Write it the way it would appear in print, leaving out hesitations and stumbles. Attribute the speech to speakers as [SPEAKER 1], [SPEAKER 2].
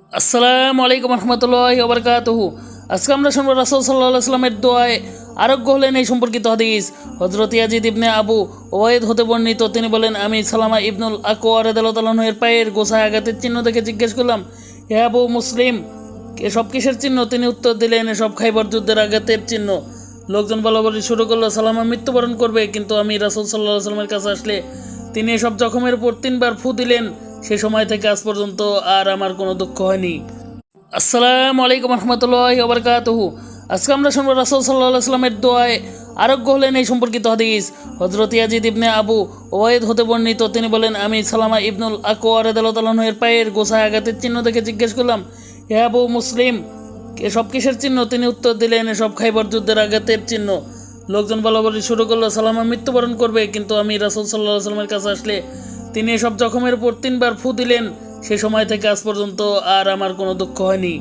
[SPEAKER 1] আসসালামু আলাইকুম রহমতুল্লাহি ওয়া বারাকাতুহু। আজকে আমরা শুনবো রাসূল সাল্লাল্লাহু আলাইহি ওয়াসাল্লামের দোয়ায় আরোগ্য হলেন এই সম্পর্কিত হাদিস। হযরত ইয়াজিদ ইবনে আবু ওয়াইদ হতে বর্ণিত, তিনি বলেন, আমি সালামা ইবনুল আকওয়া রাদিয়াল্লাহু তাআলা এর পায়ের গোছায় আঘাতের চিহ্ন দেখে জিজ্ঞেস করলাম, হে আবু মুসলিম, এসব কিসের চিহ্ন? তিনি উত্তর দিলেন, এসব খাইবার যুদ্ধের আঘাতের চিহ্ন। লোকজন বলাবলি শুরু করলো, সালামা মৃত্যুবরণ করবে, কিন্তু আমি রাসূল সাল্লাল্লাহু আলাইহি ওয়াসাল্লামের কাছে আসলে তিনি এসব জখমের উপর 3বার ফু দিলেন। সে সময় থেকে আজ পর্যন্ত আর আমার কোনো দুঃখ হয়নি। আসসালামু আলাইকুম রহমতুল্লাহি ওয়া বারাকাতুহু। আজকে আমরা শুনবো রাসূল সাল্লাল্লাহু আলাইহি ওয়াসাল্লামের দোয়ায় আরোগ্য হলেন এই সম্পর্কিত হাদিস। হযরত ইয়াজিদ ইবনে আবু ওয়াইদ হতে বর্ণিত, তিনি বলেন, আমি সালামা ইবনুল আকওয়া রাদিয়াল্লাহু তাআলা এর পায়ের গোছায় আঘাতের চিহ্ন দেখে জিজ্ঞেস করলাম, হে আবু মুসলিম, এসব কিসের চিহ্ন? তিনি উত্তর দিলেন, এসব খাইবার যুদ্ধের আঘাতের চিহ্ন। লোকজন বলাবলি শুরু করলো, সালামা মৃত্যুবরণ করবে, কিন্তু আমি রাসূল সাল্লাল্লাহু আলাইহি ওয়াসাল্লামের কাছে আসলে তিনি এসব জখমের উপর 3বার ফু দিলেন। সে সময় থেকে আজ পর্যন্ত আর আমার কোনো দুঃখ হয়নি।